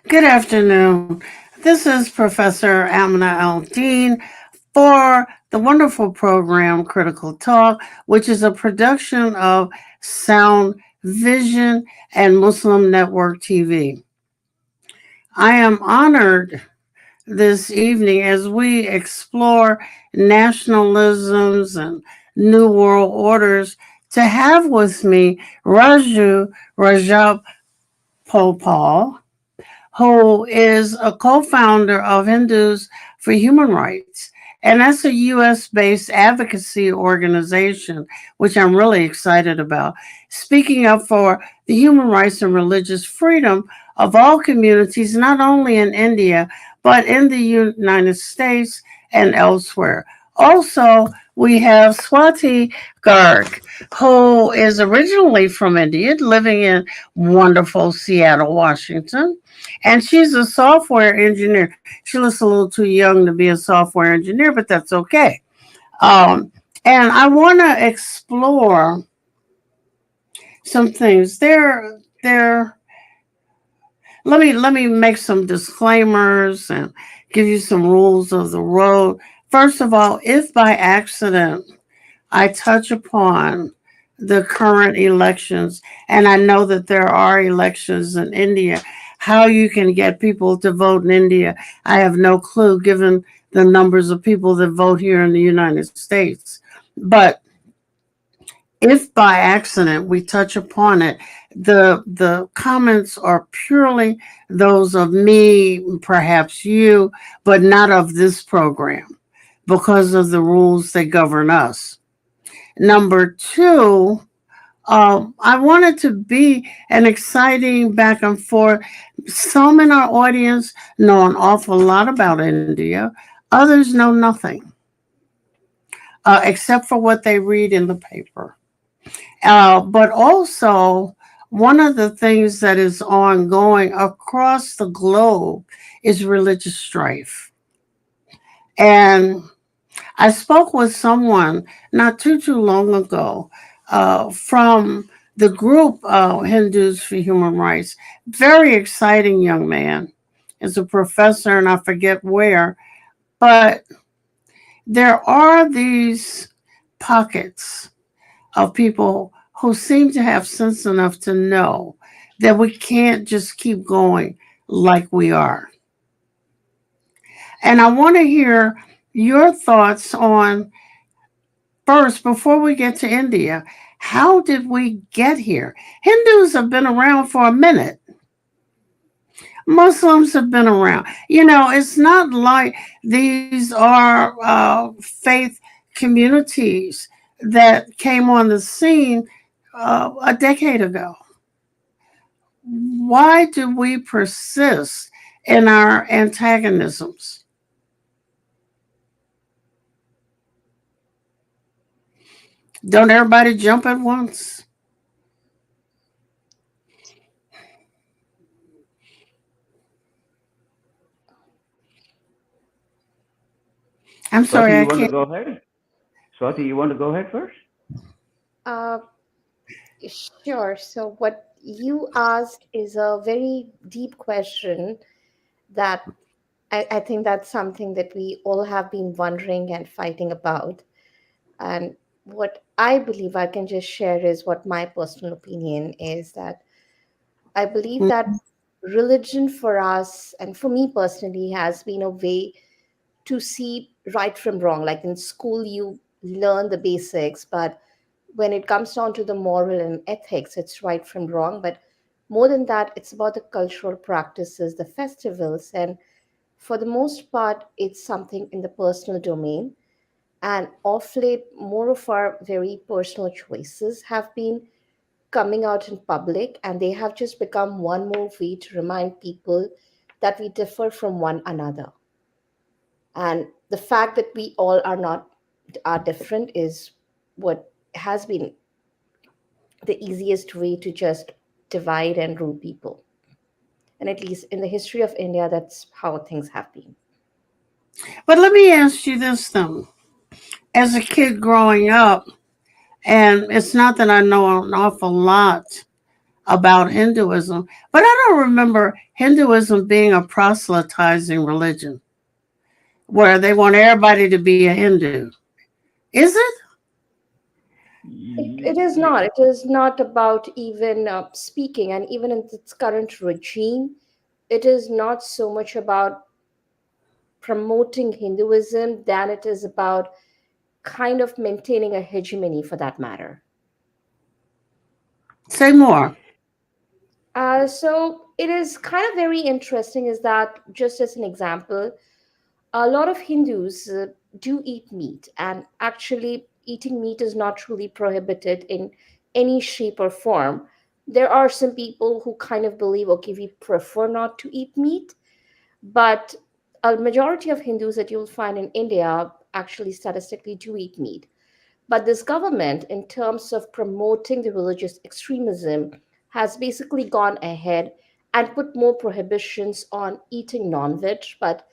Good afternoon. This is Professor Aminah Al-Deen for the wonderful program Critical Talk, which is a production of Sound Vision and Muslim Network TV. I am honored this evening as we explore nationalisms and new world orders to have with me Rajagopal, who is a co founder of Hindus for Human Rights. And that's a US based advocacy organization, which I'm really excited about, speaking up for the human rights and religious freedom of all communities, not only in India, but in the United States and elsewhere. Also, we have Swati Garg, who is originally from India, living in wonderful Seattle, Washington. And she's a software engineer. She looks a little too young to be a software engineer, but that's okay. Um, and I want to explore some things. Let me make some disclaimers and give you some rules of the road. First of all, if by accident I touch upon the current elections, and I know that there are elections in India. How you can get people to vote in India, I have no clue given the numbers of people that vote here in the United States. But if by accident we touch upon it, the comments are purely those of me, perhaps you, but not of this program because of the rules that govern us. Number two, I want it to be an exciting back and forth. Some in our audience know an awful lot about India, others know nothing except for what they read in the paper. But also, one of the things that is ongoing across the globe is religious strife. And I spoke with someone not too long ago from the group Hindus for Human Rights. Very exciting young man. Is a professor, and I forget where. But there are these pockets of people who seem to have sense enough to know that we can't just keep going like we are. And I want to hear your thoughts on first, before we get to India, how did we get here? Hindus have been around for a minute. Muslims have been around. It's not like these are faith communities that came on the scene a decade ago. Why do we persist in our antagonisms? Don't everybody jump at once? I'm Swati, sorry, you I want to can't. go ahead? Swati, you want to go ahead first? Uh, sure. So, what you asked is a very deep question that I think that's something that we all have been wondering and fighting about. And what I believe I can just share is what my personal opinion is that I believe that religion for us and for me personally has been a way to see right from wrong. Like in school, you learn the basics, but when it comes down to the moral and ethics, it's right from wrong. But more than that, it's about the cultural practices, the festivals, and for the most part, it's something in the personal domain. And of late, more of our very personal choices have been coming out in public, and they have just become one more way to remind people that we differ from one another. And the fact that we all are different is what has been the easiest way to just divide and rule people. And at least in the history of India, that's how things have been. But let me ask you this though. As a kid growing up, and it's not that I know an awful lot about Hinduism, but I don't remember Hinduism being a proselytizing religion where they want everybody to be a Hindu. Is it? It is not. It is not about even speaking, and even in its current regime, it is not so much about promoting Hinduism than it is about kind of maintaining a hegemony for that matter. Say more. So it is kind of very interesting is that just as an example, a lot of Hindus do eat meat, and actually, eating meat is not truly prohibited in any shape or form. There are some people who kind of believe, okay, we prefer not to eat meat, but a majority of Hindus that you'll find in India actually statistically do eat meat. But this government, in terms of promoting the religious extremism, has basically gone ahead and put more prohibitions on eating non veg. But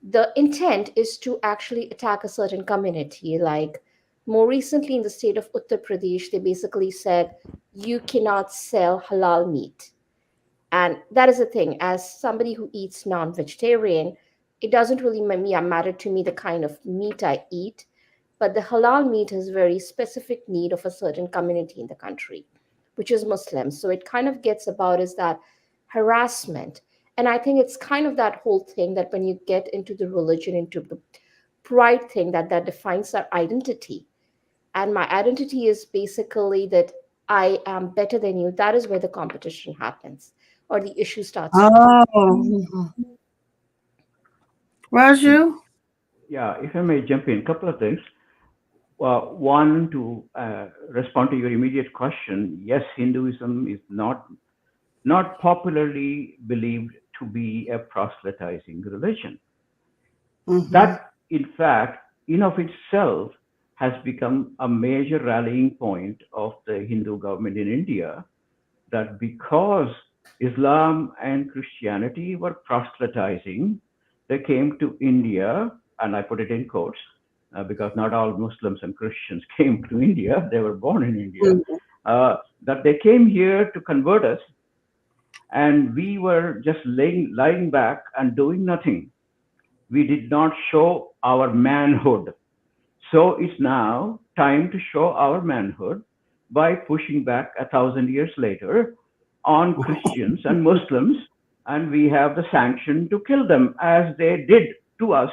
the intent is to actually attack a certain community. Like more recently in the state of Uttar Pradesh, they basically said you cannot sell halal meat. And that is the thing, as somebody who eats non vegetarian, it doesn't really matter to me the kind of meat I eat, but the halal meat has very specific need of a certain community in the country, which is Muslims. So it kind of gets about is that harassment. And I think it's kind of that whole thing that when you get into the religion, into the pride thing that defines our identity. And my identity is basically that I am better than you. That is where the competition happens or the issue starts to come. Oh, Raju? Yeah, if I may jump in, a couple of things. One, to respond to your immediate question, yes, Hinduism is not popularly believed to be a proselytizing religion. Mm-hmm. That, in fact, in of itself, has become a major rallying point of the Hindu government in India, that because Islam and Christianity were proselytizing, they came to India, and I put it in quotes, because not all Muslims and Christians came to India, they were born in India, that they came here to convert us, and we were just lying back and doing nothing. We did not show our manhood. So it's now time to show our manhood by pushing back 1,000 years later on Christians and Muslims, and we have the sanction to kill them as they did to us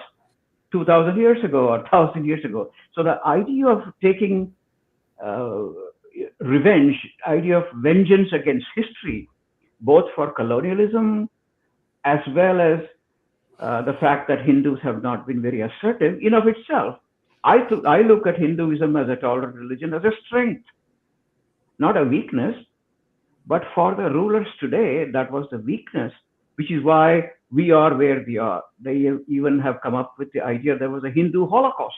2,000 years ago or 1,000 years ago. So the idea of taking uh, revenge, idea of vengeance against history, both for colonialism as well as the fact that Hindus have not been very assertive, in of itself, I look at Hinduism as a tolerant religion as a strength, not a weakness. But for the rulers today, that was the weakness, which is why we are where we are. They even have come up with the idea there was a Hindu Holocaust.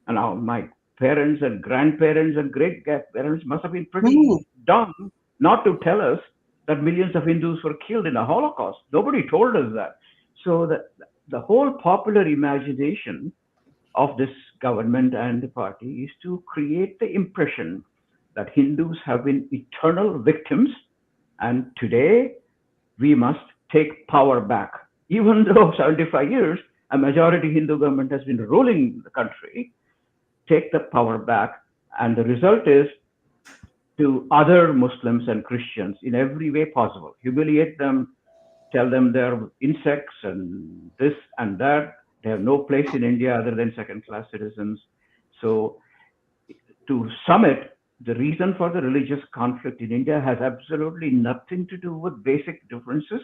And now my parents and grandparents and great parents must have been pretty dumb not to tell us that millions of Hindus were killed in a Holocaust. Nobody told us that. So the whole popular imagination of this government and the party is to create the impression that Hindus have been eternal victims, and today we must take power back. Even though 75 years, a majority Hindu government has been ruling the country, take the power back, and the result is to other Muslims and Christians in every way possible, humiliate them, tell them they're insects and this and that. They have no place in India other than second-class citizens. So to sum it, the reason for the religious conflict in India has absolutely nothing to do with basic differences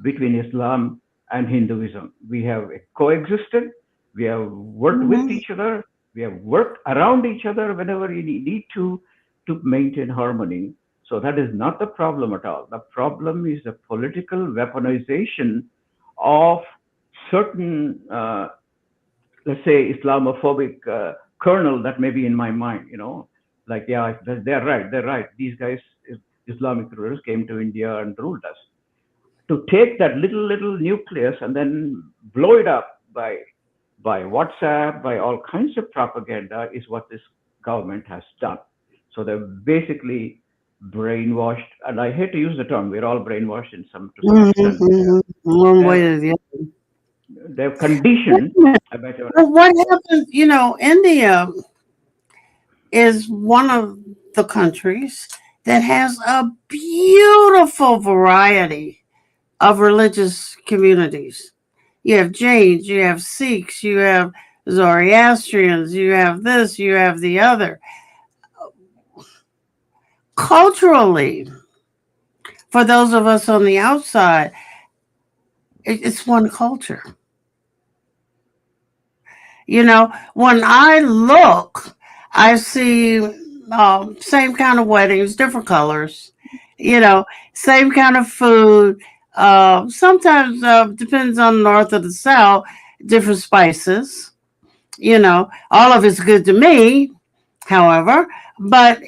between Islam and Hinduism. We have coexisted, we have worked with each other, we have worked around each other whenever we need to maintain harmony. So that is not the problem at all. The problem is the political weaponization of certain, let's say, Islamophobic kernel that may be in my mind. Like, yeah, they're right. These guys, Islamic rulers, came to India and ruled us. To take that little nucleus and then blow it up by WhatsApp, by all kinds of propaganda, is what this government has done. So they're basically brainwashed, and I hate to use the term, we're all brainwashed in to some Mhm, extent. mhm. One way They're, or the other. they're Wait conditioned. a minute. I bet you're Well, what happens? India is one of the countries that has a beautiful variety of religious communities. You have Jains, you have Sikhs, you have Zoroastrians, you have this, you have the other. Culturally, for those of us on the outside, it's one culture. When I look, I see same kind of weddings, different colors, you know, same kind of food. Sometimes depends on the north or the south, different spices. All of it's good to me, however. But,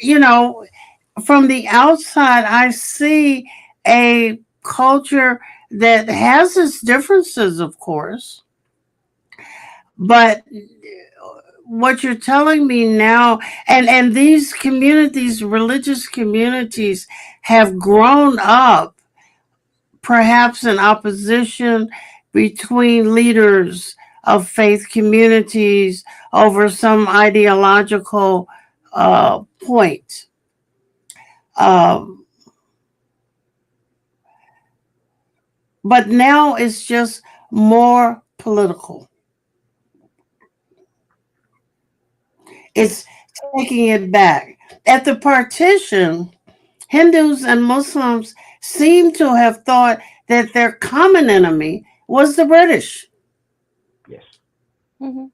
from the outside, I see a culture that has its differences, of course, but what you're telling me now, and these communities, religious communities, have grown up perhaps in opposition between leaders of faith communities over some ideological point. Um, but now it's just more political. It's taking it back. At the partition, Hindus and Muslims seem to have thought that their common enemy was the British. yes. Mhm.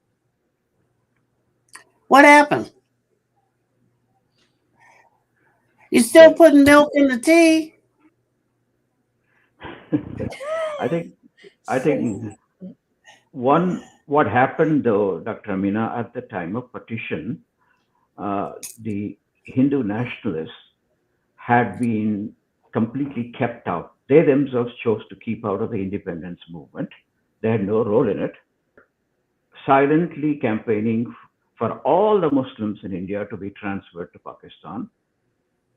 What happened? You still The putting milk in the tea? I think I So, think what happened though, Dr. Amina, at the time of partition, the Hindu nationalists had been completely kept out. They themselves chose to keep out of the independence movement. They had no role in it. Silently campaigning for all the Muslims in India to be transferred to Pakistan.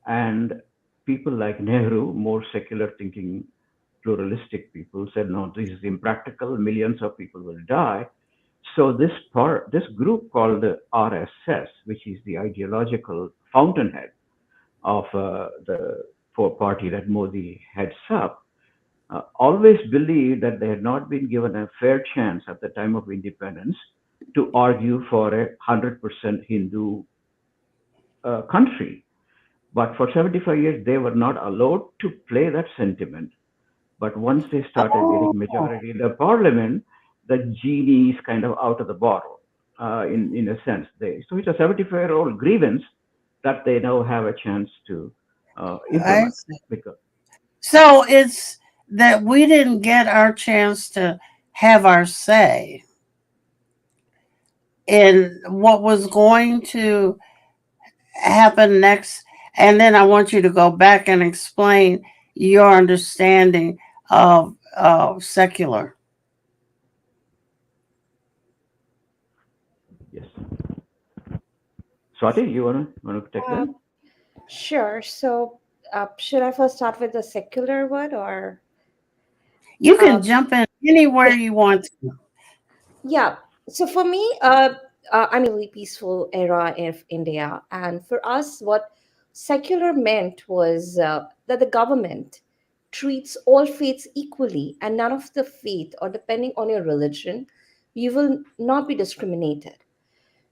And people like Nehru, more secular thinking, pluralistic people, said, no, this is impractical. Millions of people will die. So this group called the RSS, which is the ideological fountainhead of the party that Modi heads up, always believed that they had not been given a fair chance at the time of independence to argue for 100% Hindu country. But for 75 years, they were not allowed to play that sentiment. But once they started getting Oh, majority in the parliament, the genie is kind of out of the bottle, in a sense. So it's a 75-year-old grievance that they now have a chance to I implement. see. Because So it's that we didn't get our chance to have our say in what was going to happen next. And then I want you to go back and explain your understanding of secular. yes, Swati, you wanna take uh, that? sure. So, should I first start with the secular one or? You Uh, can jump in anywhere you want to. yeah. So for me, really peaceful era of India, and for us, what secular meant was that the government treats all faiths equally, and none of the faith, or depending on your religion, you will not be discriminated.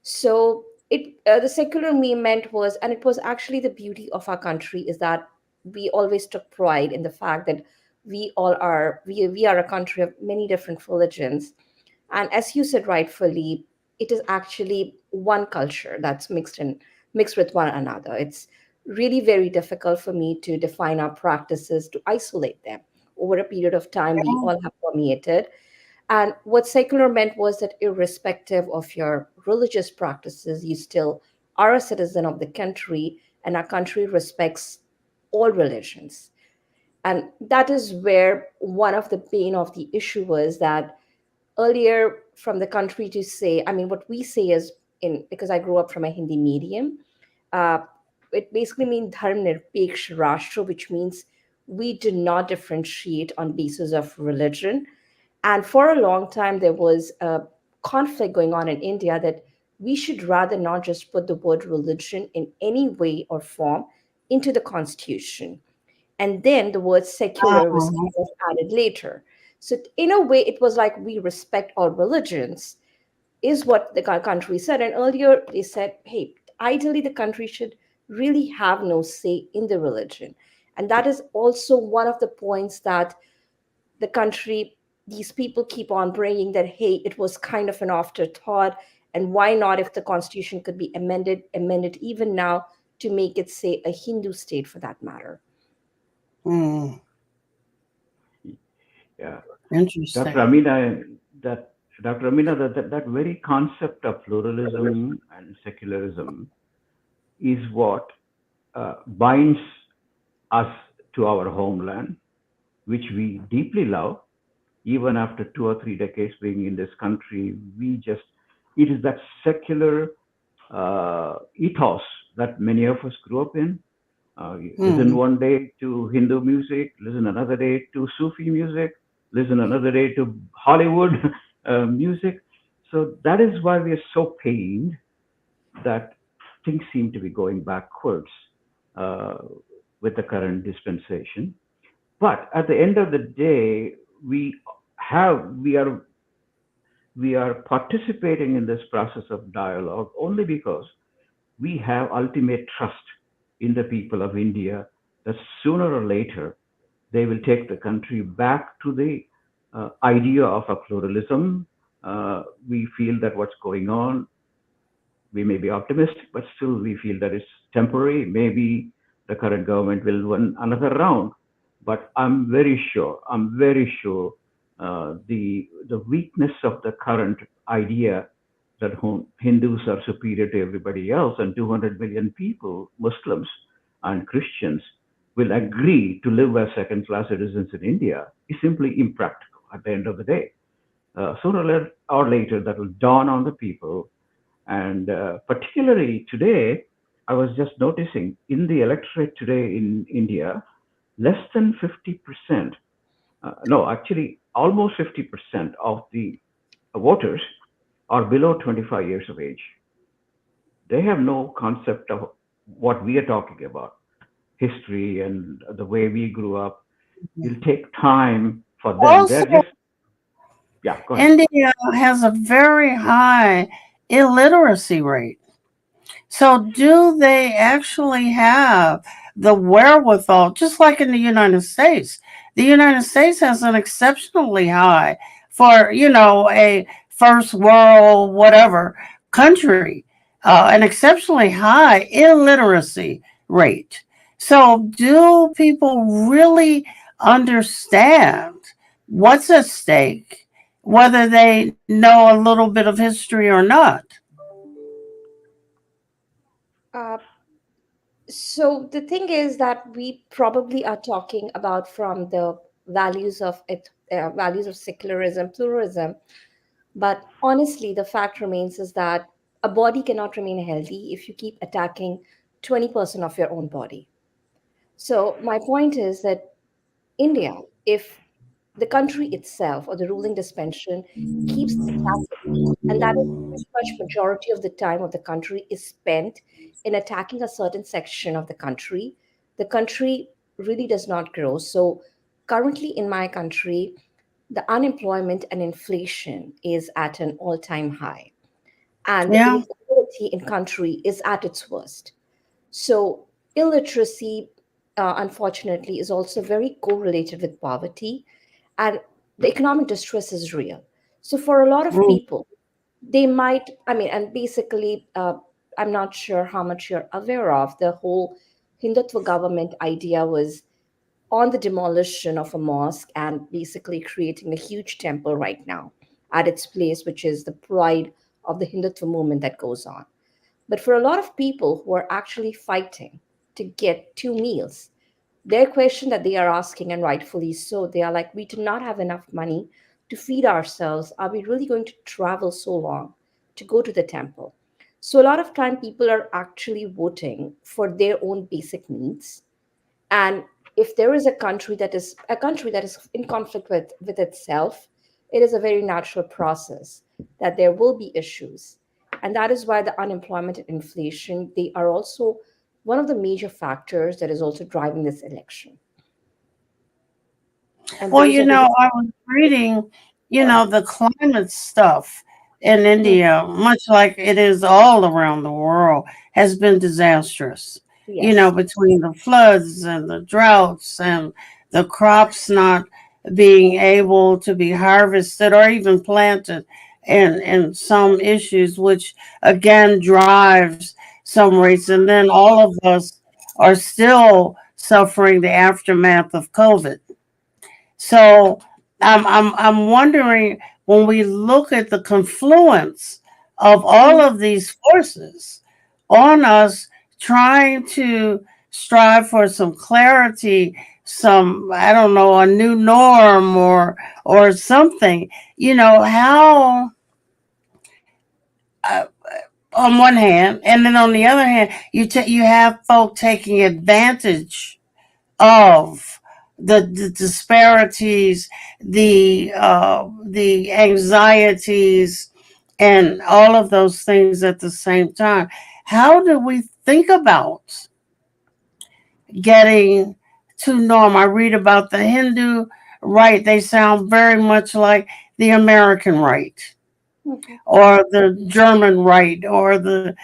So the secular me meant was, and it was actually the beauty of our country is that we always took pride in the fact that we are a country of many different religions, and as you said rightfully, it is actually one culture that's mixed with one another. It's really very difficult for me to define our practices, to isolate them. Over a period of time we all have permeated, and what secular meant was that irrespective of your religious practices, you still are a citizen of the country, and our country respects all religions. And that is where one of the pain of the issue was that earlier from the country to say, I mean, what we say is, in because I grew up from a Hindi medium, uh, it basically means dharm nirpeksh rashtra, which means we do not differentiate on basis of religion. And for a long time, there was a conflict going on in India that we should rather not just put the word religion in any way or form into the constitution. And then the word secular was Oh, kind of added later. So, in a way, it was like we respect all religions, is what the country said. And earlier, they said, hey, ideally, the country should really have no say in the religion. And that is also one of the points that the country, these people keep on bringing, that hey, it was kind of an afterthought, and why not, if the constitution could be amended even now to make it say a Hindu state for that matter. mm, Yeah. Dr. interesting. Amina, that Dr. Amina, that very concept of pluralism and secularism is what binds us to our homeland, which we deeply love. Even after 2 or 3 decades being in this country, it is that secular ethos that many of us grew up in. Listen Mm, one day to Hindu music, listen another day to Sufi music, listen another day to Hollywood music. So that is why we are so pained that things seem to be going backwards uh, with the current dispensation. But at the end of the day, we have we are participating in this process of dialogue only because we have ultimate trust in the people of India that sooner or later they will take the country back to the idea of a pluralism. We feel that what's going on, we may be optimistic, but still we feel that it's temporary. Maybe the current government will win another round, but I'm very sure the weakness of the current idea that Hindus are superior to everybody else and 200 million people, Muslims and Christians, will agree to live as second-class citizens in India is simply impractical at the end of the day. Sooner or later, that will dawn on the people, and particularly today, I was just noticing in the electorate today in India, less than 50%, no, actually almost 50% of the voters are below 25 years of age. They have no concept of what we are talking about, history and the way we grew up. It'll take time for them. also, They're just, yeah, go ahead. India has a very high illiteracy rate. So, do they actually have the wherewithal, just like in the United States? The United States has an exceptionally high for, a first world, whatever country, an exceptionally high illiteracy rate. So, do people really understand what's at stake, whether they know a little bit of history or not? uh, so the thing is that we probably are talking about from the values of secularism, pluralism. But honestly, the fact remains is that a body cannot remain healthy if you keep attacking 20% of your own body. So my point is that India, if the country itself or the ruling dispensation keeps attacking, and that is pretty much majority of the time of the country is spent in attacking a certain section of the country really does not grow. So currently in my country, the unemployment and inflation is at an all-time high, and the Yeah. inequality in country is at its worst. So illiteracy, unfortunately, is also very correlated with poverty, and the economic distress is real. So for a lot of Mm. people, they might, I mean, and basically, I'm not sure how much you're aware of the whole Hindutva government idea was on the demolition of a mosque and basically creating a huge temple right now at its place, which is the pride of the Hindutva movement that goes on. But for a lot of people who are actually fighting to get 2 meals, their question that they are asking, and rightfully so, they are like, we do not have enough money to feed ourselves. Are we really going to travel so long to go to the temple? So a lot of time people are actually voting for their own basic needs. And if there is a country that is in conflict with itself, it is a very natural process that there will be issues. And that is why the unemployment and inflation, they are also one of the major factors that is also driving this election. And Well, those are the I was reading, the climate stuff in Mhm. India, much like it is all around the world, has been disastrous. Yes. Between the floods and the droughts and the crops not being able to be harvested or even planted, and some issues, which again drives some rates. And then all of us are still suffering the aftermath of COVID. So I'm wondering, when we look at the confluence of all Mhm. of these forces on us trying to strive for some clarity, some, I don't know, a new norm, or something, how, uh, on one hand, and then on the other hand, you have folk taking advantage of the disparities, the anxieties, and all of those things at the same time. How do we think about getting to norm? I read about the Hindu right; they sound very much like the American right, Mhm. or the German right, or the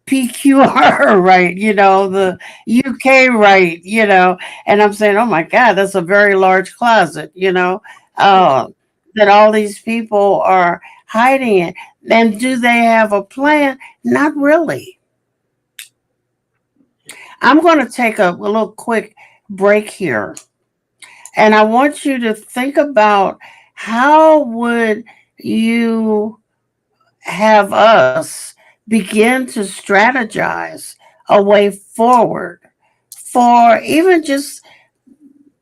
PQR right, the UK right, and I'm saying, oh my God, that's a very large closet, Yes. uh, that all these people are hiding it. And do they have a plan? Not really. I'm going to take a little quick break here, and I want you to think about, how would you have us begin to strategize a way forward for even just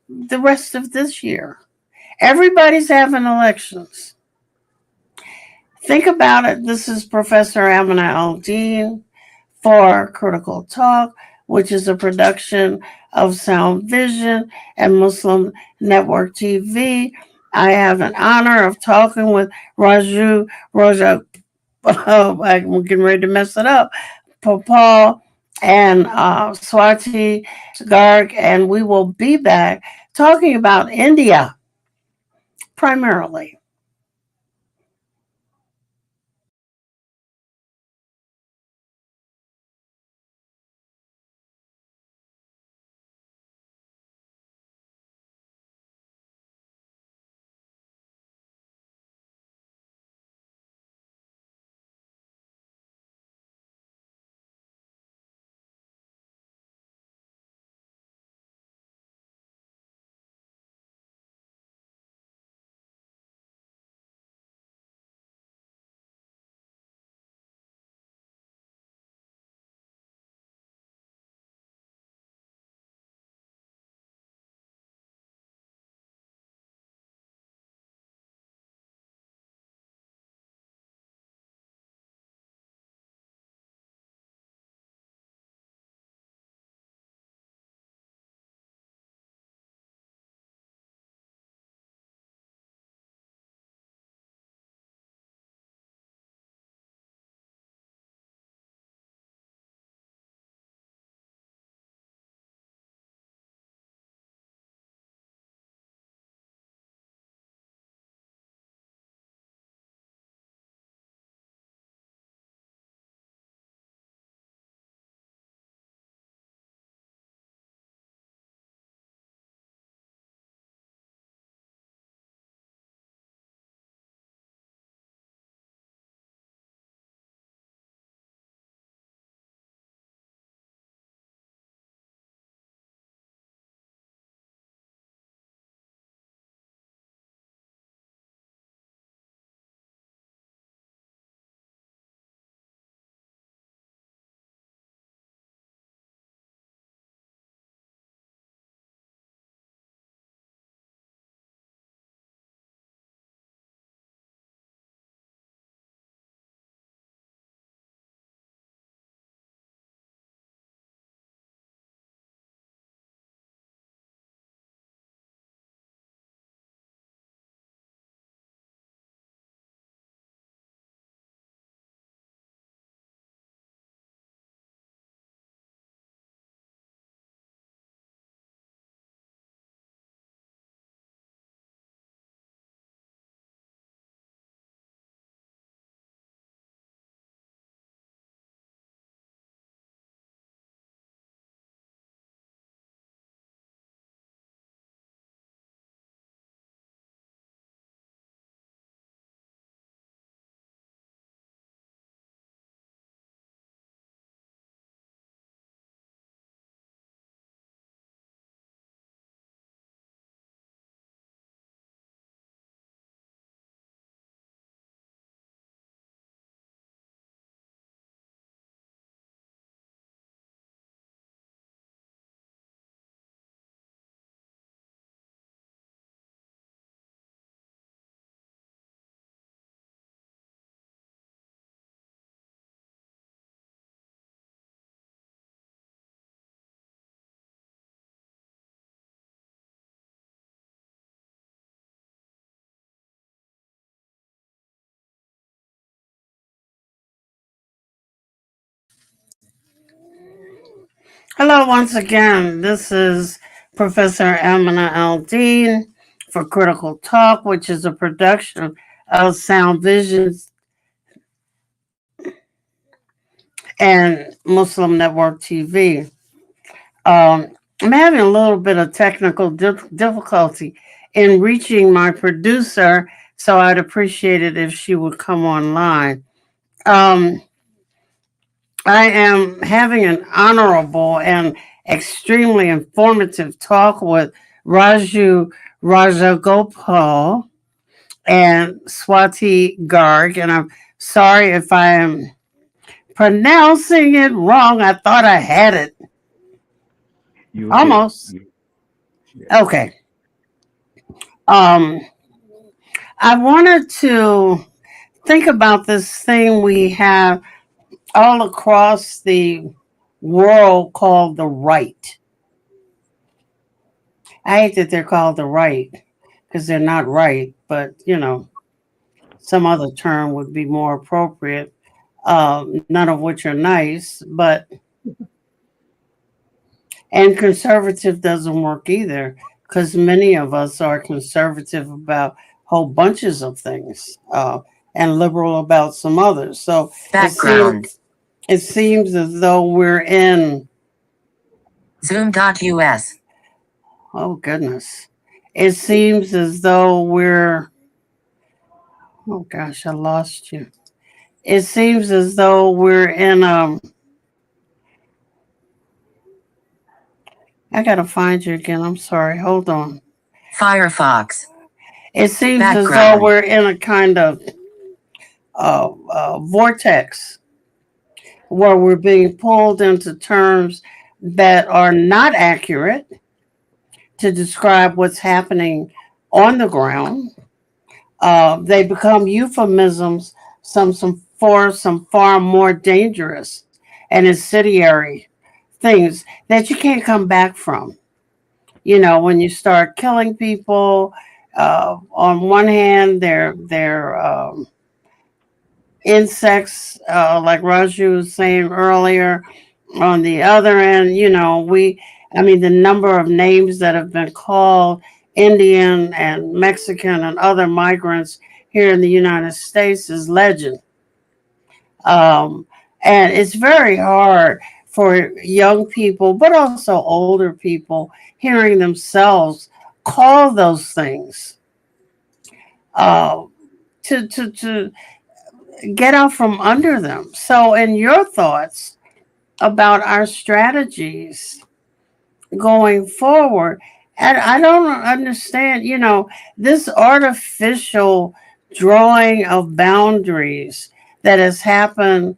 the rest of this year. Everybody's having elections. Think about it. This is Professor Aminah Al-Deen for Critical Talk, which is a production of Sound Vision and Muslim Network TV. I have an honor of talking with Raju, I'm getting ready to mess it up, Paul, and Swati, Garg, and we will be back talking about India primarily. Hello, once again. This is Professor Aminah Al-Deen for Critical Talk, which is a production of Sound Visions and Muslim Network TV. I'm having a little bit of technical difficulty in reaching my producer, so I'd appreciate it if she would come online. Um, I am having an honorable and extremely informative talk with Raju Rajagopal and Swati Garg, and I'm sorry if I am pronouncing it wrong. I thought I had it. You did. Almost. Yeah. Okay. Um, I wanted to think about this thing we have all across the world called the right. I hate that they're called the right because they're not right, but some other term would be more appropriate. None of which are nice, but and conservative doesn't work either because many of us are conservative about whole bunches of things and liberal about some others. So Background. It seems as though we're in. Zoom.us. Oh goodness! It seems as though we're. Oh gosh, I lost you. It seems as though we're in. I gotta find you again. I'm sorry. Hold on. Firefox. It seems as though Background. we're in a kind of vortex where we're being pulled into terms that are not accurate to describe what's happening on the ground. They become euphemisms, for some far more dangerous and incendiary things that you can't come back from. When you start killing people, on one hand, they're insects, like Raju was saying earlier. On the other end, the number of names that have been called Indian and Mexican and other migrants here in the United States is legend. Um, and it's very hard for young people, but also older people, hearing themselves call those things uh, to get out from under them. So, in your thoughts about our strategies going forward, and I don't understand, this artificial drawing of boundaries that has happened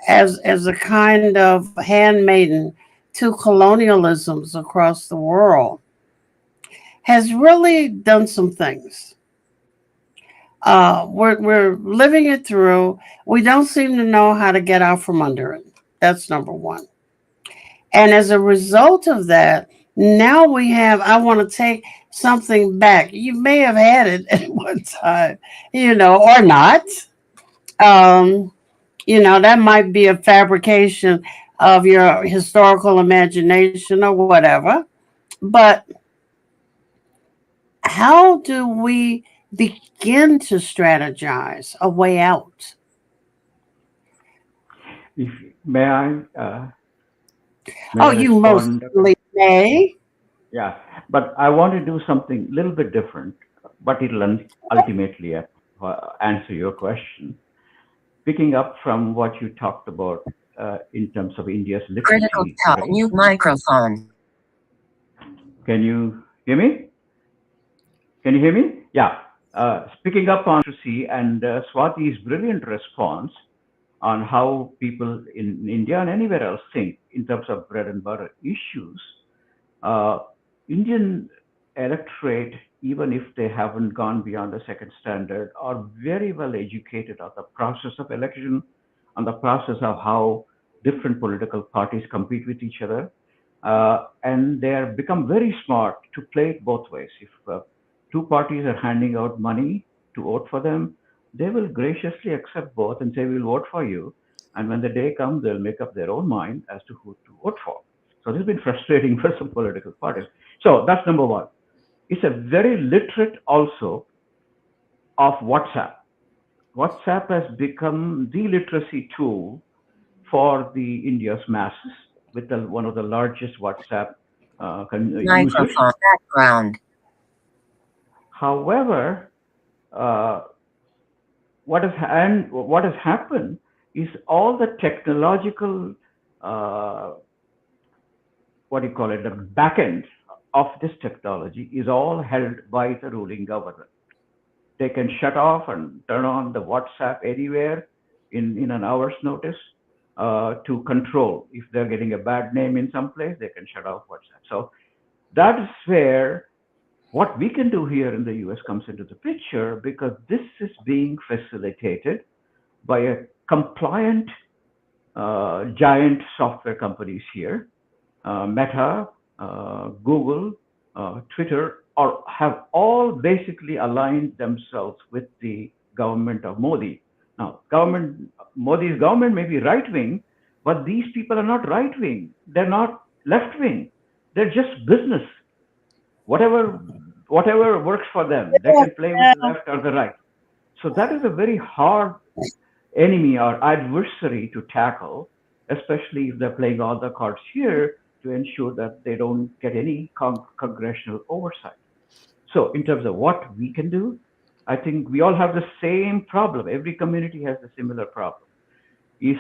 as a kind of handmaiden to colonialisms across the world has really done some things. We're living it through. We don't seem to know how to get out from under it. That's number one. And as a result of that, now we have, I want to take something back. You may have had it at one time, or not. Um, that might be a fabrication of your historical imagination or whatever. But how do we begin to strategize a way out? If may Oh, I you most respond? certainly may. Yeah, but I want to do something a little bit different, but it'll ultimately answer your question. Picking up from what you talked about in terms of India's Critical literacy talk. today. New microphone. Can you hear me? Can you hear me? Yeah. Picking up on literacy and Swati's brilliant response on how people in India and anywhere else think in terms of bread and butter issues. Uh, Indian electorate, even if they haven't gone beyond the second standard, are very well educated on the process of election, on the process of how different political parties compete with each other. And they have become very smart to play it both ways. If two parties are handing out money to vote for them, they will graciously accept both and say, we'll vote for you. And when the day comes, they'll make up their own mind as to who to vote for. So this has been frustrating for some political parties. So that's number one. It's a very literate also of WhatsApp. WhatsApp has become the literacy tool for the India's masses with one of the largest WhatsApp users. Microphone. Background. However, uh, what has happened is all the technological uh, what do you call it, the back end of this technology is all held by the ruling government. They can shut off and turn on the WhatsApp anywhere in an hour's notice to control. If they're getting a bad name in some place, they can shut off WhatsApp. So that is where what we can do here in the US comes into the picture, because this is being facilitated by a compliant giant software companies here. Meta, Google, Twitter, or have all basically aligned themselves with the government of Modi. Now, Modi's government may be right wing, but these people are not right wing. They're not left wing. They're just business. Whatever works for them, they can play with the left or the right. So that is a very hard enemy or adversary to tackle, especially if they're playing all the cards here to ensure that they don't get any congressional oversight. So in terms of what we can do, I think we all have the same problem. Every community has a similar problem. Is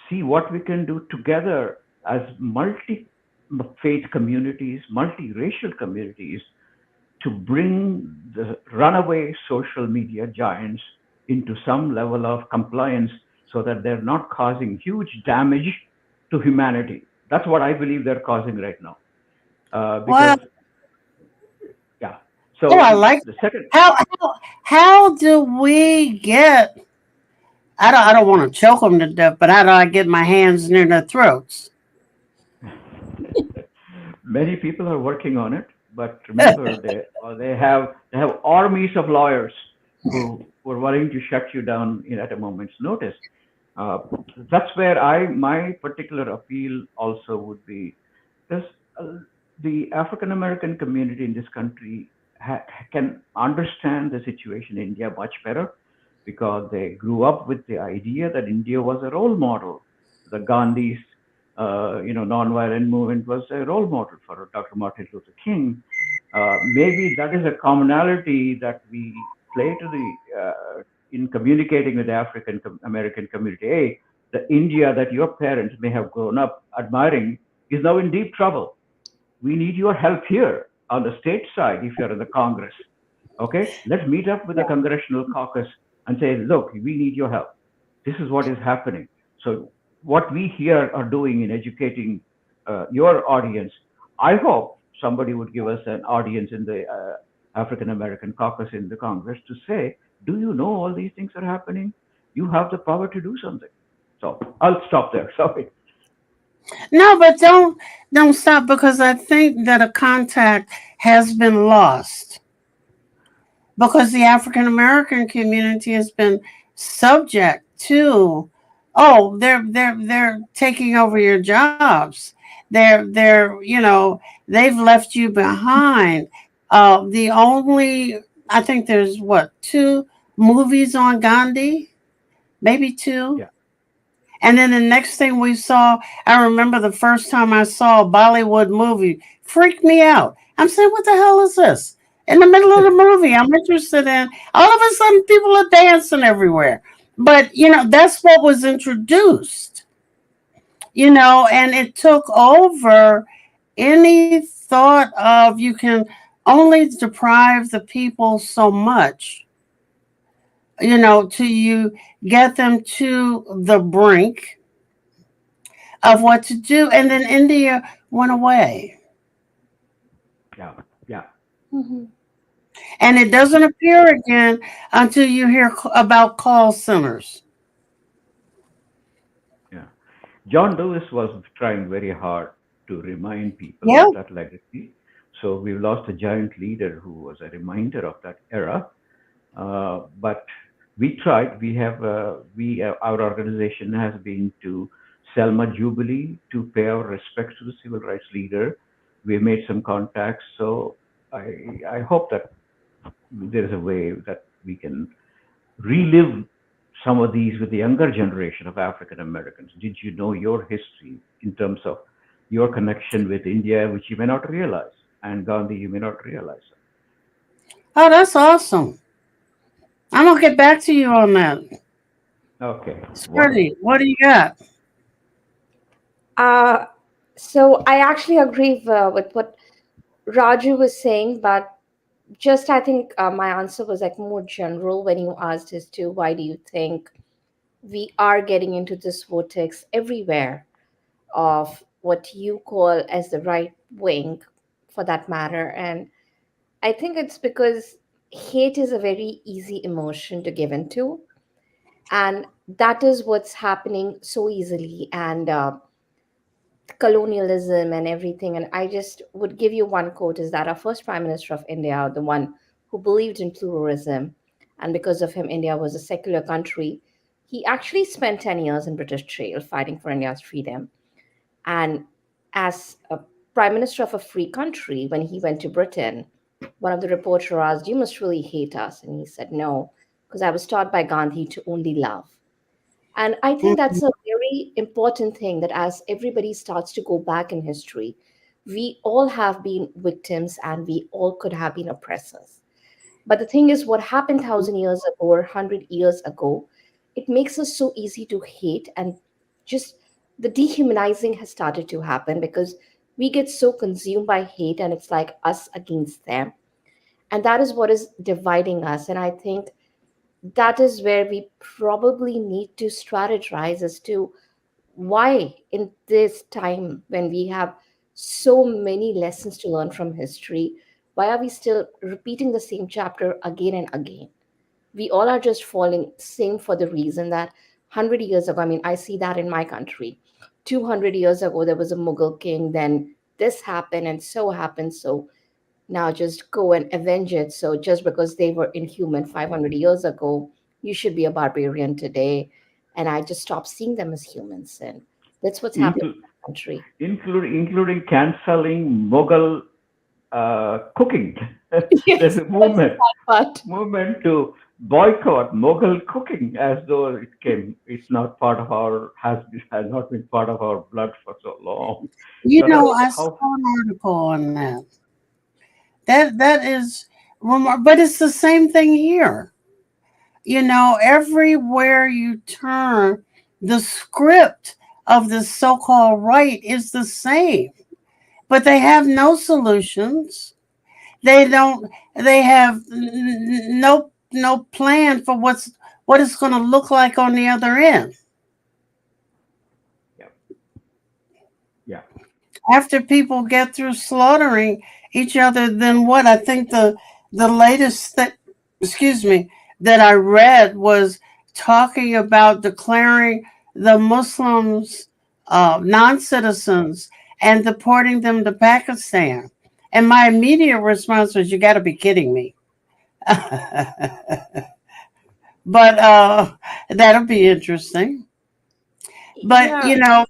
see what we can do together as multi-faith communities, multi-racial communities, to bring the runaway social media giants into some level of compliance so that they're not causing huge damage to humanity. That's what I believe they're causing right now. Well, Because, yeah. So oh, I like the second, how do we get? I don't want to choke them to death, but how do I get my hands near their throats? many people are working on it, but remember they have armies of lawyers who were willing to shut you down at a moment's notice. Uh, that's where my particular appeal also would be, because the African American community in this country can understand the situation in India much better, because they grew up with the idea that India was a role model. The Gandhi's, nonviolent movement was a role model for Dr. Martin Luther King. Maybe that is a commonality that we play to the in communicating with the African American community. Hey, the India that your parents may have grown up admiring is now in deep trouble. We need your help here on the state side if you're in the Congress. Okay, let's meet up with the congressional caucus and say, look, we need your help. This is what is happening. So what we here are doing in educating your audience, I hope somebody would give us an audience in the African American caucus in the Congress to say, do you know all these things are happening? You have the power to do something. So I'll stop there. Sorry. No, but don't stop, because I think that a contact has been lost, because the African American community has been subject to, oh, they're taking over your jobs. They've left you behind. The only, I think there's what, two movies on Gandhi, maybe two. Yeah. And then the next thing we saw, I remember the first time I saw a Bollywood movie, freaked me out. I'm saying, what the hell is this? In the middle of the movie, I'm interested in. All of a sudden, people are dancing everywhere. But, that's what was introduced, and it took over any thought of you can only deprive the people so much, till you get them to the brink of what to do. And then India went away. Yeah. Yeah. Mm-hmm. And it doesn't appear again until you hear about call centers. Yeah. John Lewis was trying very hard to remind people Yeah. of that legacy. So we've lost a giant leader who was a reminder of that era. But we tried. Our organization has been to Selma Jubilee to pay our respects to the civil rights leader. We made some contacts, so I hope that there is a way that we can relive some of these with the younger generation of African Americans. Did you know your history in terms of your connection with India, which you may not realize, and Gandhi, you may not realize? Oh, that's awesome. I'm gonna get back to you on that. Okay, Swati, wonderful. what do you got? Uh, so I actually agree with what Raju was saying, but just I think my answer was like more general when you asked as to why do you think we are getting into this vortex everywhere of what you call as the right wing, for that matter. And I think it's because hate is a very easy emotion to give into, and that is what's happening so easily. And colonialism and everything. And I just would give you one quote is that our first Prime Minister of India, the one who believed in pluralism, and because of him, India was a secular country. He actually spent 10 years in British jail fighting for India's freedom. And as a Prime Minister of a free country, when he went to Britain, one of the reporters asked, "You must really hate us." And he said, "No, because I was taught by Gandhi to only love." And I think that's a very important thing that as everybody starts to go back in history, we all have been victims and we all could have been oppressors. But the thing is, what happened 1,000 years ago or 100 years ago, it makes us so easy to hate, and just the dehumanizing has started to happen because we get so consumed by hate and it's like us against them. And that is what is dividing us. And I think that is where we probably need to strategize as to why in this time when we have so many lessons to learn from history, why are we still repeating the same chapter again and again? We all are just falling same for the reason that 100 years ago, I mean, I see that in my country. 200 years ago there was a Mughal king, then this happened and so happened, so now just go and avenge it. So just because they were inhuman 500 years ago, you should be a barbarian today. And I just stopped seeing them as humans. And that's what's happening Inclu- in the country. including canceling Mughal cooking. There's Yes, a that's the sad movement to boycott Mughal cooking as though it's not part of has not been part of our blood for so long. You So know, that's I saw how. an article on that. That is but it's the same thing here. You know, everywhere you turn, the script of the so-called right is the same, but they have no solutions. They don't. They have no plan for what it's going to look like on the other end. Yeah, yeah. After people get through slaughtering each other, then what? I think the latest that, excuse me, that I read was talking about declaring the Muslims non-citizens and deporting them to Pakistan. And my immediate response was, "You got to be kidding me!" But that'll be interesting. But Yeah, you know,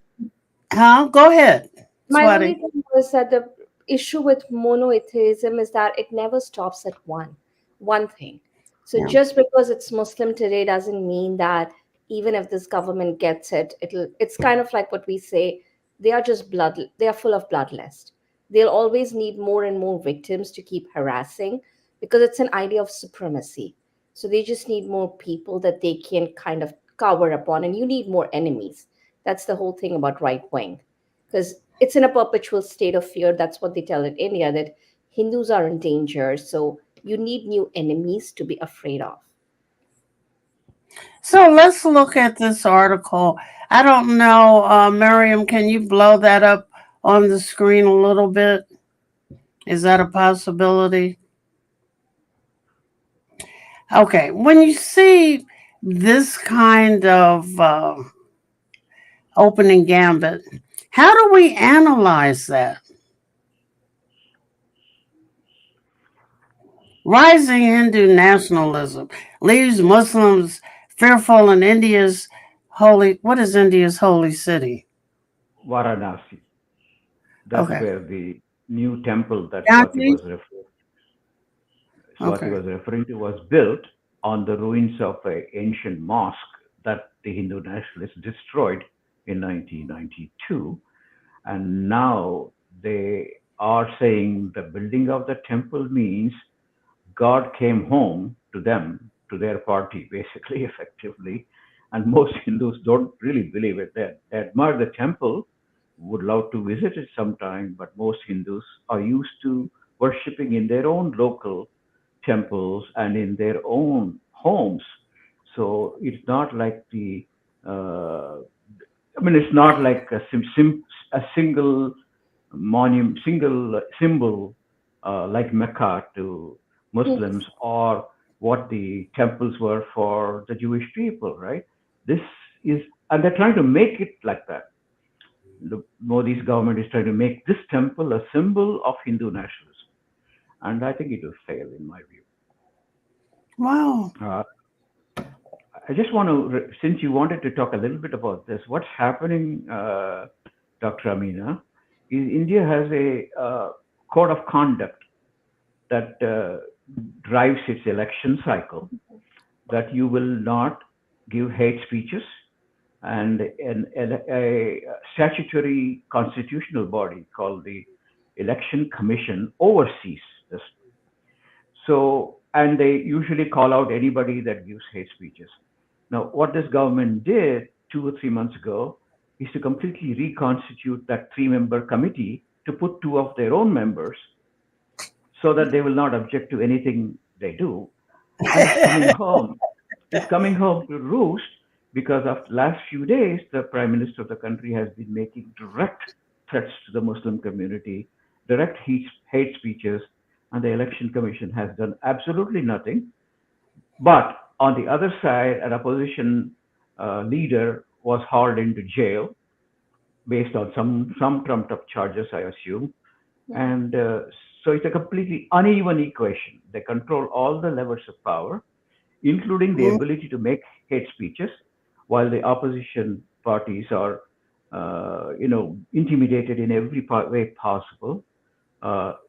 huh? Go ahead, my only Swati. thing was that the issue with monotheism is that it never stops at one thing. So Yeah. just because it's Muslim today doesn't mean that even if this government gets it, it's kind of like what we say, they are just they are full of bloodlust. They'll always need more and more victims to keep harassing because it's an idea of supremacy. So they just need more people that they can kind of cover upon, and you need more enemies. That's the whole thing about right wing, because it's in a perpetual state of fear. That's what they tell in India, that Hindus are in danger. So you need new enemies to be afraid of. So let's look at this article. I don't know, Miriam, can you blow that up on the screen a little bit? Is that a possibility? Okay, when you see this kind of opening gambit, how do we analyze that? Rising Hindu nationalism leaves Muslims fearful in India's what is India's holy city? Varanasi. That's Okay. where the new temple that Yanti? Swati Okay. was referring to was built on the ruins of an ancient mosque that the Hindu nationalists destroyed in 1992. And now they are saying the building of the temple means God came home to them, to their party, basically, effectively. And most Hindus don't really believe it. They admire the temple, would love to visit it sometime, but most Hindus are used to worshipping in their own local temples and in their own homes. So it's not like uh, it's not like a single monument, single symbol like Mecca to Muslims or what the temples were for the Jewish people, right? This is, and they're trying to make it like that. The Modi's government is trying to make this temple a symbol of Hindu nationalism, and I think it will fail, in my view. Wow. I just want to, since you wanted to talk a little bit about this, what's happening, Dr. Amina, is India has a code of conduct that drives its election cycle, that you will not give hate speeches, and a statutory constitutional body called the Election Commission oversees this. So, and they usually call out anybody that gives hate speeches. Now, what this government did 2 or 3 months ago is to completely reconstitute that 3-member committee to put 2 of their own members so that they will not object to anything they do. And it's coming home. It's coming home to roost because of the last few days, the prime minister of the country has been making direct threats to the Muslim community, direct hate speeches, and the election commission has done absolutely nothing. But on the other side, an opposition leader was hauled into jail based on some trumped up charges, I assume. And so it's a completely uneven equation. They control all the levers of power, including the ability to make hate speeches, while the opposition parties are, intimidated in every way possible,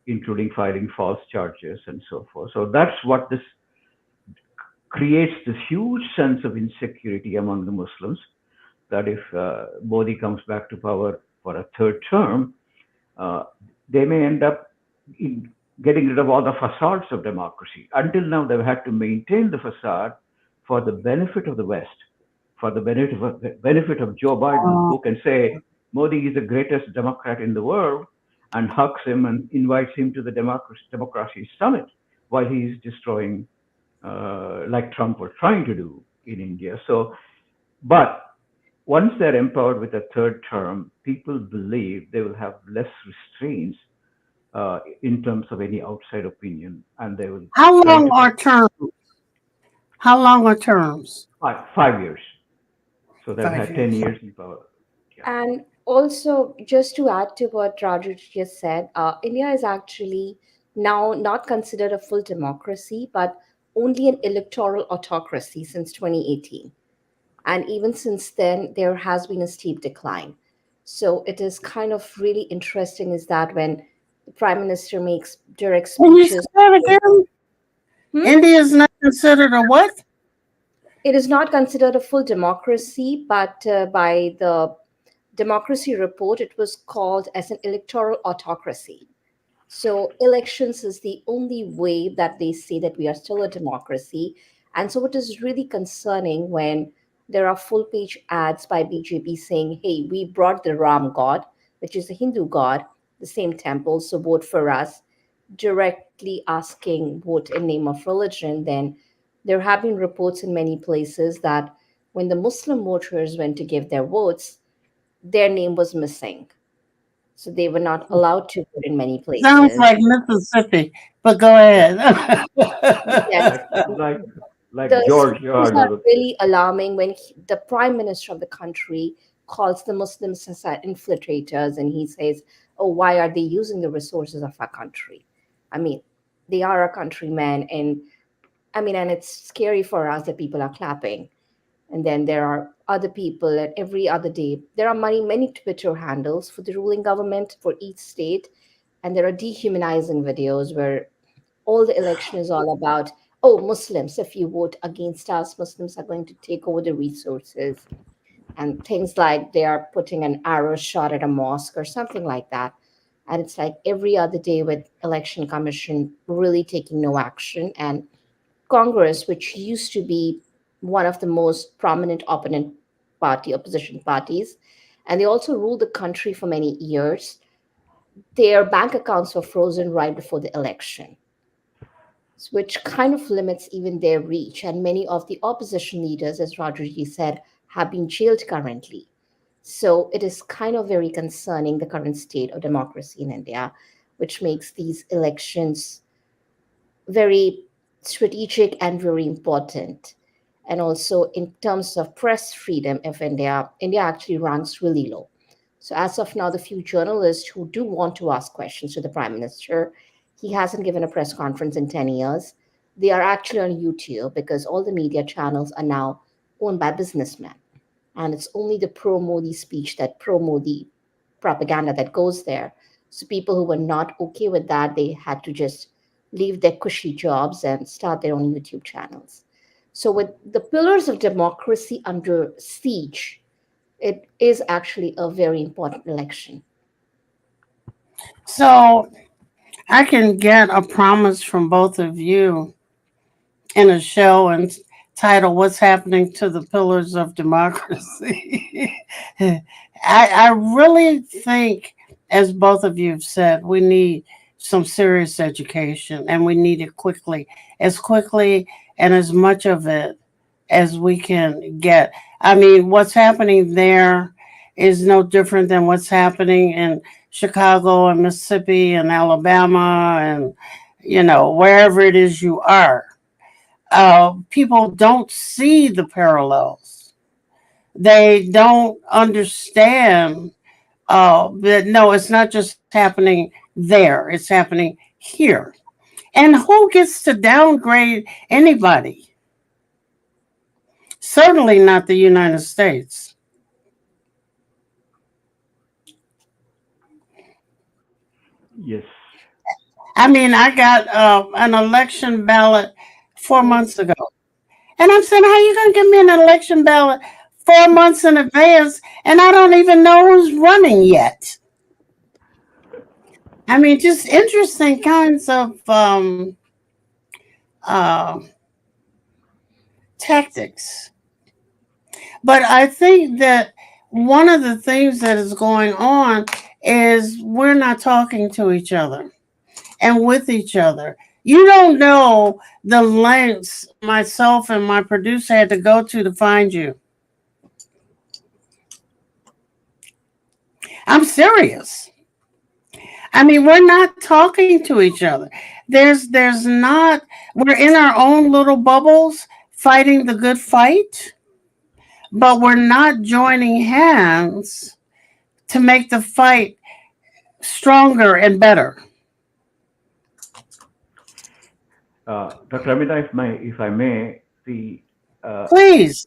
including filing false charges and so forth. So that's what this creates, this huge sense of insecurity among the Muslims, that if Modi comes back to power for a third term, they may end up getting rid of all the facades of democracy. Until now, they've had to maintain the facade for the benefit of the West, for the benefit of Joe Biden, who can say Modi is the greatest Democrat in the world and hugs him and invites him to the democracy summit while he's destroying, like Trump was trying to do in India. So, but once they're empowered with a third term, people believe they will have less restraints in terms of any outside opinion, and they will. How long are terms? How long are terms? 5 years. So they've 5 had 10 years. years in power. Yeah. And also, just to add to what Raju just said, India is actually now not considered a full democracy, but only an electoral autocracy since 2018. And even since then, there has been a steep decline. So it is kind of really interesting is that when the prime minister makes direct Can you say speeches, that again? Hmm? India is not considered a what? It is not considered a full democracy, but by the democracy report, it was called as an electoral autocracy. So elections is the only way that they say that we are still a democracy. And so it is really concerning when there are full page ads by BJP saying, hey, we brought the Ram God, which is a Hindu god, the same temple, so vote for us, directly asking vote in name of religion. Then there have been reports in many places that when the Muslim voters went to give their votes, their name was missing. So they were not allowed to vote in many Sounds places. like Mississippi, but go ahead. Yes, Like and like like the Georgia stories or are the really alarming when the prime minister of the country calls the Muslims as infiltrators and he says, oh, why are they using the resources of our country? I mean, they are our countrymen, and I mean, and it's scary for us that people are clapping. And then there are other people, and every other day there are many Twitter handles for the ruling government for each state, and there are dehumanizing videos where all the election is all about, oh, Muslims, if you vote against us, Muslims are going to take over the resources, and things like they are putting an arrow shot at a mosque or something like that. And it's like every other day with election commission really taking no action, and Congress, which used to be one of the most prominent opposition parties, and they also ruled the country for many years, their bank accounts were frozen right before the election, which kind of limits even their reach. And many of the opposition leaders, as Raju said, have been jailed currently. So it is kind of very concerning, the current state of democracy in India, which makes these elections very strategic and very important. And also in terms of press freedom of India actually ranks really low. So as of now, the few journalists who do want to ask questions to the Prime Minister, he hasn't given a press conference in 10 years. They are actually on YouTube because all the media channels are now owned by businessmen. And it's only the pro Modi speech, that pro Modi propaganda that goes there. So people who were not okay with that, they had to just leave their cushy jobs and start their own YouTube channels. So with the pillars of democracy under siege, it is actually a very important election. So I can get a promise from both of you in a show and title "What's Happening to the Pillars of Democracy." I really think, as both of you have said, we need some serious education, and we need it quickly and as much of it as we can get. I mean, what's happening there is no different than what's happening in Chicago and Mississippi and Alabama and wherever it is you are. People don't see the parallels. They don't understand that no, it's not just happening there, it's happening here. And who gets to downgrade anybody? Certainly not the United States. Yes. I mean, I got an election ballot 4 months ago. And I'm saying, how you going to give me an election ballot 4 months in advance and I don't even know who's running yet? I mean, just interesting kinds of uh, tactics. But I think that one of the things that is going on is we're not talking to each other and with each other. You don't know the lengths myself and my producer had to go to find you. I'm serious. I mean, we're not talking to each other. There's not, we're in our own little bubbles fighting the good fight, but we're not joining hands to make the fight stronger and better. Dr. Aminah, if I may, the Please.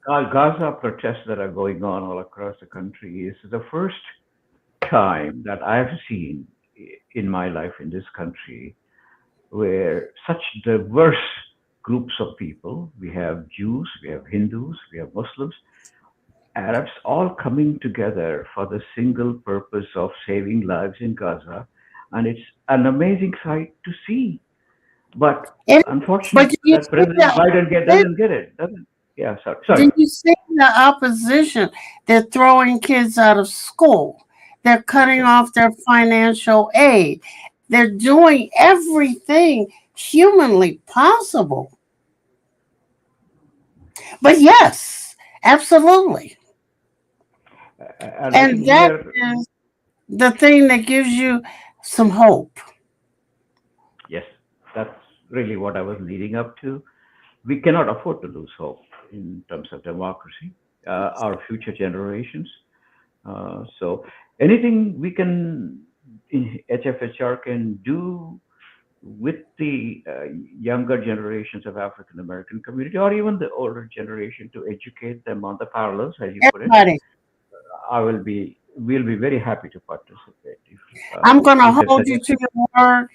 Gaza protests that are going on all across the country is the first time that I've seen in my life in this country where such diverse groups of people, we have Jews, we have Hindus, we have Muslims, Arabs, all coming together for the single purpose of saving lives in Gaza. And it's an amazing sight to see. But And, but unfortunately, do you that see President Biden doesn't get it. Doesn't? Yeah, sorry. do Sorry. you see the opposition? They're throwing kids out of school. They're cutting off their financial aid. They're doing everything humanly possible. But yes, absolutely. And I And think that here, is the thing that gives you some hope. yes, that's really what I was leading up to. We cannot afford to lose hope in terms of democracy, our future generations. So anything we can, HFHR can do with the younger generations of African American community, or even the older generation, to educate them on the parallels, as you put it. Everybody. We'll be very happy to participate I'm going to if there's hold any. you to your word.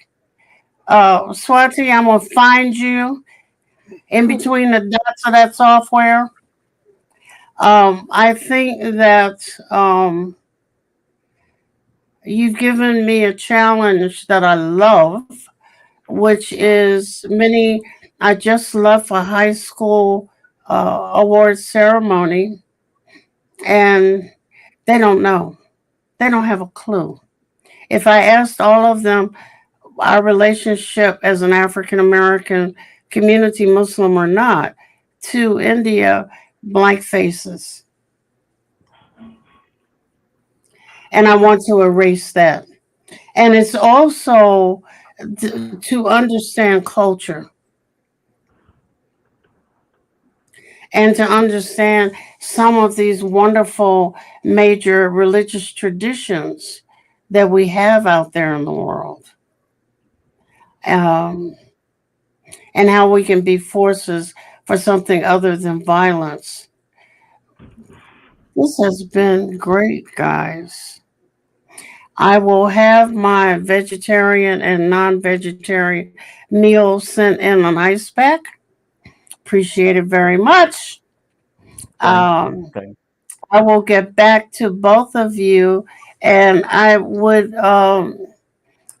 Swati, I'm going to find you in between the dots of that software. I think that you've given me a challenge that I love, which is many. I just left a high school award ceremony, and they don't know. They don't have a clue. If I asked all of them our relationship as an African American community, Muslim or not, to India, blank faces. And I want to erase that. And it's also to understand culture and to understand some of these wonderful major religious traditions that we have out there in the world. Um, and how we can be forces for something other than violence. This has been great, guys. I will have my vegetarian and non vegetarian meal sent in an ice pack. Appreciate it very much. Thank you. Um, I will get back to both of you, and I would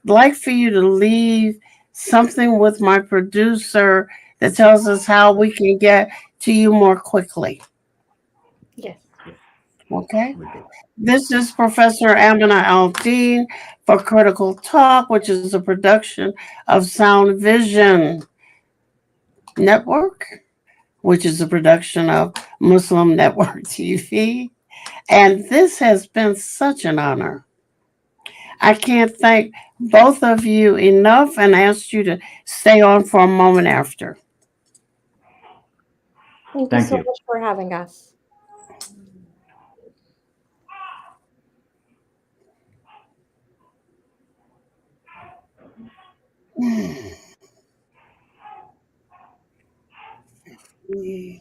like for you to leave something with my producer that tells us how we can get to you more quickly. Yes. Okay? This is Professor Aminah Al-Deen for Critical Talk, which is a production of Sound Vision Network, which is a production of Muslim Network TV. And this has been such an honor. I can't thank both of you enough and ask you to stay on for a moment after. Thank you Thank so you. much for having us. Yeah.